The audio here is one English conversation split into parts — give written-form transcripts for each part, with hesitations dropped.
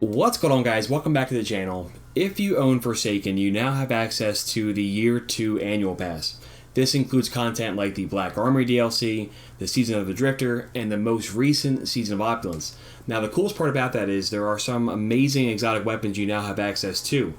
What's going on, guys? Welcome back to the channel. If you own Forsaken, you now have access to the Year 2 Annual Pass. This includes content like the Black Armory DLC, the Season of the Drifter, and the most recent Season of Opulence. Now, the coolest part about that is there are some amazing exotic weapons you now have access to.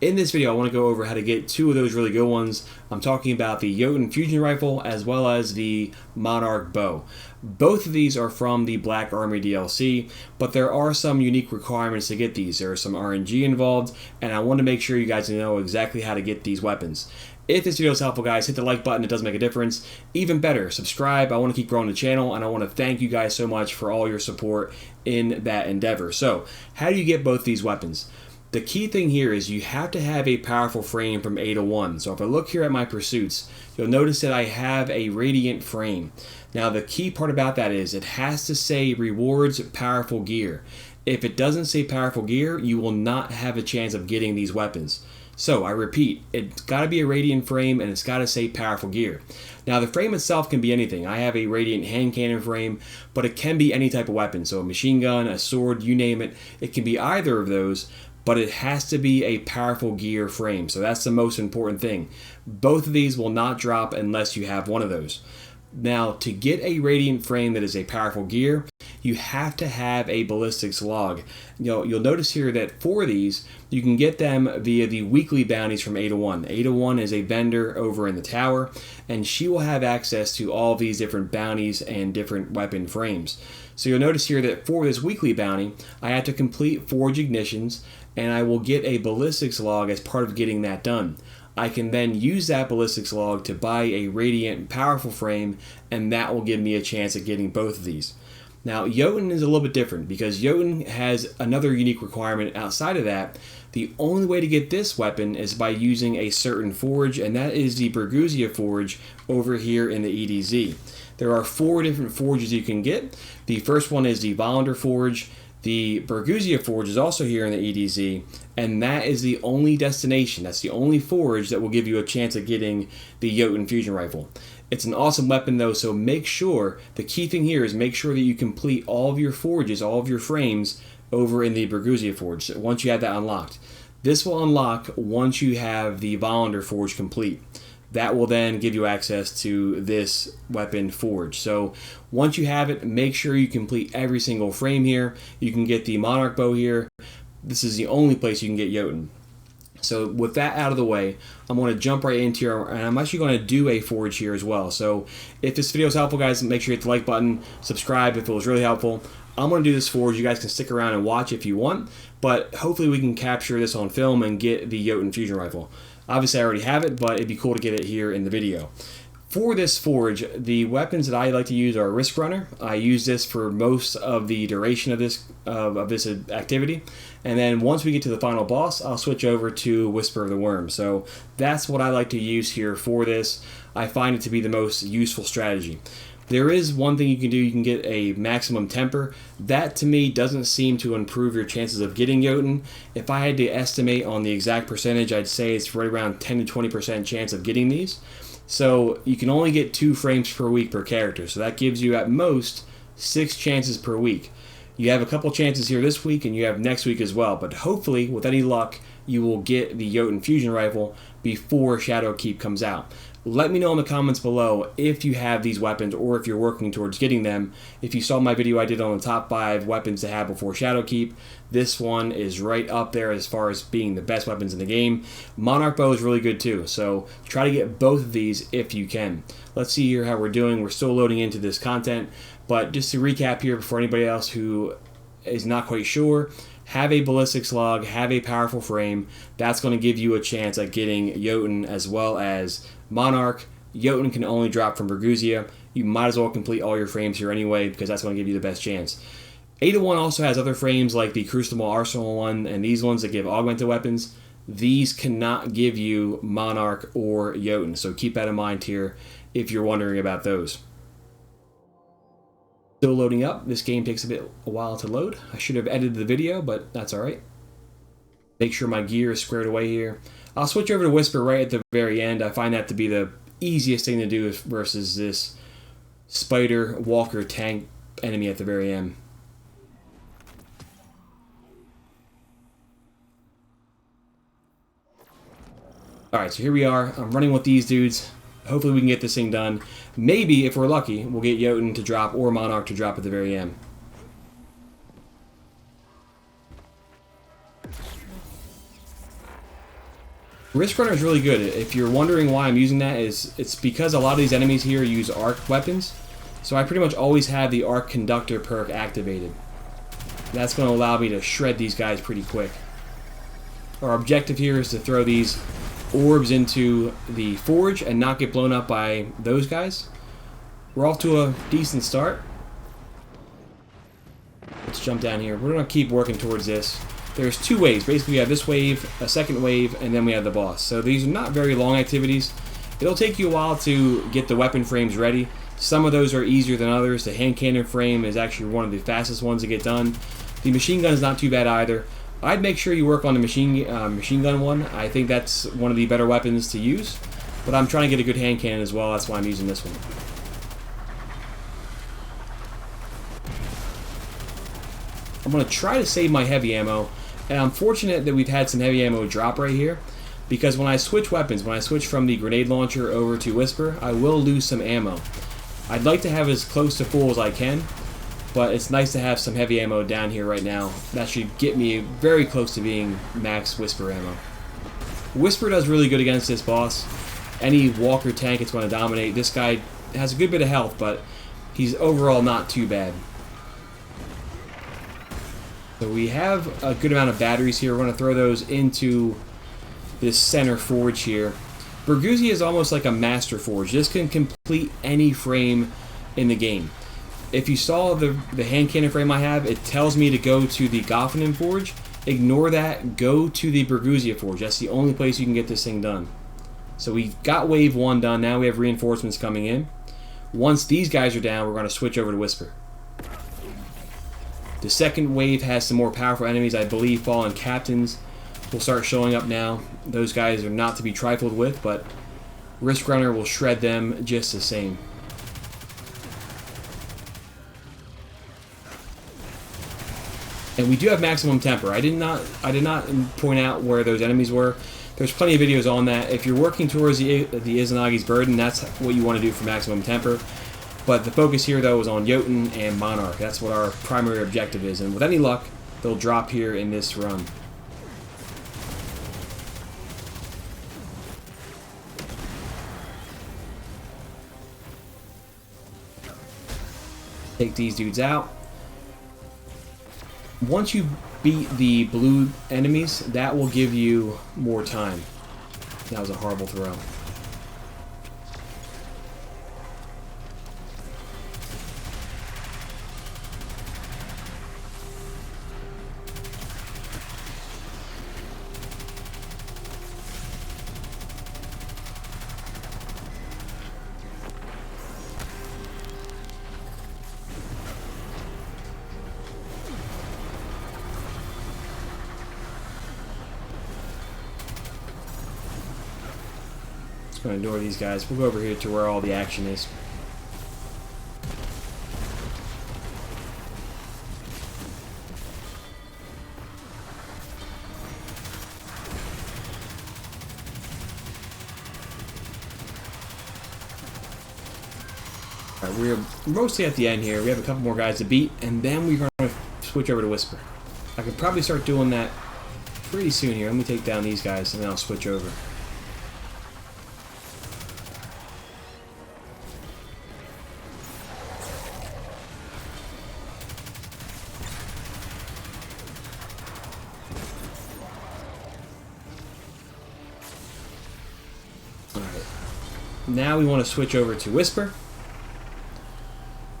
In this video, I want to go over how to get two of those really good ones. I'm talking about the Jotunn Fusion Rifle as well as the Monarch Bow. Both of these are from the Black Armory DLC, but there are some unique requirements to get these. There is some RNG involved, and I want to make sure you guys know exactly how to get these weapons. If this video is helpful, guys, hit the like button. It does make a difference. Even better, subscribe. I want to keep growing the channel, and I want to thank you guys so much for all your support in that endeavor. So, how do you get both these weapons? The key thing here is you have to have a powerful frame from A to 1. So if I look here at my pursuits, you'll notice that I have a radiant frame. Now the key part about that is it has to say rewards powerful gear. If it doesn't say powerful gear, you will not have a chance of getting these weapons. So I repeat, it's got to be a radiant frame and it's got to say powerful gear. Now the frame itself can be anything. I have a radiant hand cannon frame, but it can be any type of weapon. So a machine gun, a sword, you name it. It can be either of those, but it has to be a powerful gear frame. So that's the most important thing. Both of these will not drop unless you have one of those. Now, to get a radiant frame that is a powerful gear, you have to have a ballistics log. You'll notice here that for these, you can get them via the weekly bounties from A to 1. A to 1 is a vendor over in the tower, and she will have access to all these different bounties and different weapon frames. So you'll notice here that for this weekly bounty, I have to complete forge ignitions, and I will get a ballistics log as part of getting that done. I can then use that ballistics log to buy a radiant powerful frame, and that will give me a chance at getting both of these. Now, Jotunn is a little bit different because Jotunn has another unique requirement outside of that. The only way to get this weapon is by using a certain forge, and that is the Bergusia Forge over here in the EDZ. There are 4 different forges you can get. The first one is the Volunter Forge. The Bergusia Forge is also here in the EDZ, and that is the only destination. That's the only forge that will give you a chance at getting the Jotunn Fusion Rifle. It's an awesome weapon though, so make sure, the key thing here is make sure that you complete all of your forges, all of your frames over in the Bergusia Forge once you have that unlocked. This will unlock once you have the Volunter Forge complete. That will then give you access to this weapon forge. So once you have it, make sure you complete every single frame here. You can get the Monarch bow here. This is the only place you can get Jotunn. So with that out of the way, I'm going to jump right into here, and I'm actually going to do a forge here as well. So if this video is helpful, guys, make sure you hit the like button, subscribe if it was really helpful. I'm going to do this forge. You guys can stick around and watch if you want, but hopefully we can capture this on film and get the Jotunn Fusion Rifle. Obviously I already have it, but it'd be cool to get it here in the video. For this forge, the weapons that I like to use are Risk Runner. I use this for most of the duration of this activity. And then once we get to the final boss, I'll switch over to Whisper of the Worm. So that's what I like to use here for this. I find it to be the most useful strategy. There is one thing you can do. You can get a maximum temper. That to me doesn't seem to improve your chances of getting Jotunn. If I had to estimate on the exact percentage, I'd say it's right around 10 to 20% chance of getting these. So you can only get 2 frames per week per character. So that gives you at most 6 chances per week. You have a couple chances here this week, and you have next week as well. But hopefully, with any luck, you will get the Jotunn Fusion Rifle before Shadowkeep comes out. Let me know in the comments below if you have these weapons or if you're working towards getting them. If you saw my video I did on the top 5 weapons to have before Shadowkeep, this one is right up there as far as being the best weapons in the game. Monarch Bow is really good too, so try to get both of these if you can. Let's see here how we're doing. We're still loading into this content, but just to recap here for anybody else who is not quite sure, have a ballistics log, have a powerful frame. That's going to give you a chance at getting Jotunn as well as Monarch. Jotunn can only drop from Bergusia. You might as well complete all your frames here anyway because that's going to give you the best chance. A to 1 also has other frames like the Crucible Arsenal one and these ones that give augmented weapons. These cannot give you Monarch or Jotunn, so keep that in mind here if you're wondering about those. Still loading up. This game takes a while to load. I should have edited the video, but that's alright. Make sure my gear is squared away here. I'll switch over to Whisper right at the very end. I find that to be the easiest thing to do versus this spider walker tank enemy at the very end. Alright, so here we are. I'm running with these dudes. Hopefully we can get this thing done. Maybe, if we're lucky, we'll get Jotunn to drop or Monarch to drop at the very end. Risk Runner is really good. If you're wondering why I'm using that, it's because a lot of these enemies here use arc weapons. So I pretty much always have the Arc Conductor perk activated. That's going to allow me to shred these guys pretty quick. Our objective here is to throw these orbs into the forge and not get blown up by those guys. We're off to a decent start. Let's jump down here. We're going to keep working towards this. There's two waves. Basically, we have this wave, a second wave, and then we have the boss. So these are not very long activities. It'll take you a while to get the weapon frames ready. Some of those are easier than others. The hand cannon frame is actually one of the fastest ones to get done. The machine gun is not too bad either. I'd make sure you work on the machine gun one. I think that's one of the better weapons to use. But I'm trying to get a good hand cannon as well. That's why I'm using this one. I'm going to try to save my heavy ammo. And I'm fortunate that we've had some heavy ammo drop right here, because when I switch weapons, when I switch from the grenade launcher over to Whisper, I will lose some ammo. I'd like to have as close to full as I can, but it's nice to have some heavy ammo down here right now. That should get me very close to being max Whisper ammo. Whisper does really good against this boss. Any walker tank it's going to dominate. This guy has a good bit of health, but he's overall not too bad. So we have a good amount of batteries here. We're going to throw those into this center forge here. Bergusia is almost like a master forge. This can complete any frame in the game. If you saw the hand cannon frame I have, it tells me to go to the Jotunn Forge. Ignore that. Go to the Bergusia Forge. That's the only place you can get this thing done. So we got wave 1 done. Now we have reinforcements coming in. Once these guys are down, we're going to switch over to Whisper. The second wave has some more powerful enemies. I believe Fallen Captains will start showing up now. Those guys are not to be trifled with, but Risk Runner will shred them just the same. And we do have maximum temper. I did not point out where those enemies were. There's plenty of videos on that. If you're working towards the Izanagi's Burden, that's what you want to do for maximum temper. But the focus here, though, is on Jotunn and Monarch. That's what our primary objective is. And with any luck, they'll drop here in this run. Take these dudes out. Once you beat the blue enemies, that will give you more time. That was a horrible throw. Going to ignore these guys. We'll go over here to where all the action is. Alright, we're mostly at the end here. We have a couple more guys to beat, and then we're going to switch over to Whisper. I could probably start doing that pretty soon here. Let me take down these guys, and then I'll switch over. Now we want to switch over to Whisper.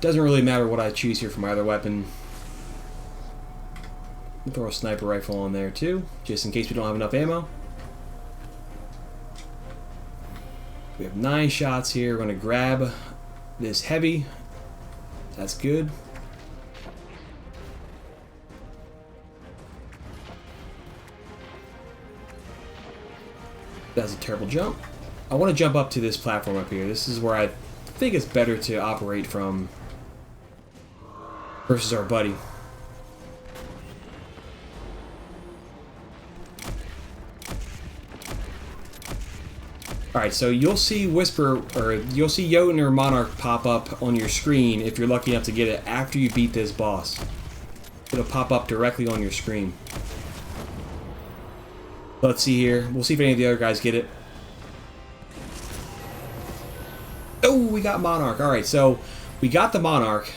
Doesn't really matter what I choose here for my other weapon. We'll throw a sniper rifle on there too, just in case we don't have enough ammo. We have 9 shots here. We're going to grab this heavy. That's good. That's a terrible jump. I want to jump up to this platform up here. This is where I think it's better to operate from versus our buddy. Alright, so you'll see Whisper, or you'll see Jotunn or Monarch pop up on your screen if you're lucky enough to get it after you beat this boss. It'll pop up directly on your screen. Let's see here. We'll see if any of the other guys get it. Oh, we got Monarch. Alright, so we got the Monarch.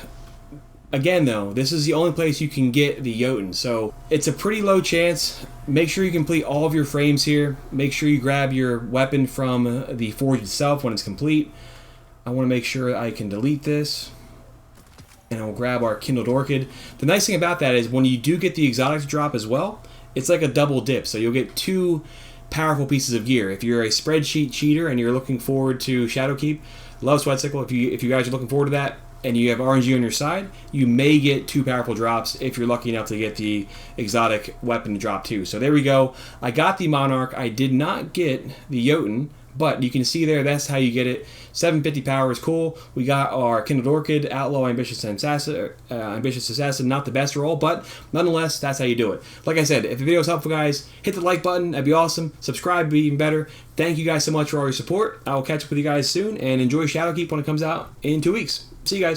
Again, though, this is the only place you can get the Jotunn, so it's a pretty low chance. Make sure you complete all of your frames here. Make sure you grab your weapon from the forge itself when it's complete. I want to make sure I can delete this. And I'll grab our Kindled Orchid. The nice thing about that is when you do get the exotic to drop as well, it's like a double dip, so you'll get two powerful pieces of gear. If you're a spreadsheet cheater and you're looking forward to Shadowkeep, love Sweatcicle. If you guys are looking forward to that, and you have RNG on your side, you may get two powerful drops if you're lucky enough to get the exotic weapon to drop too. So there we go. I got the Monarch. I did not get the Jotunn, but you can see there, that's how you get it. 750 power is cool. We got our Kindled Orchid, Outlaw, Ambitious Assassin, not the best roll, but nonetheless, that's how you do it. Like I said, if the video is helpful, guys, hit the like button. That'd be awesome. Subscribe would be even better. Thank you guys so much for all your support. I will catch up with you guys soon, and enjoy Shadowkeep when it comes out in 2 weeks. See you guys.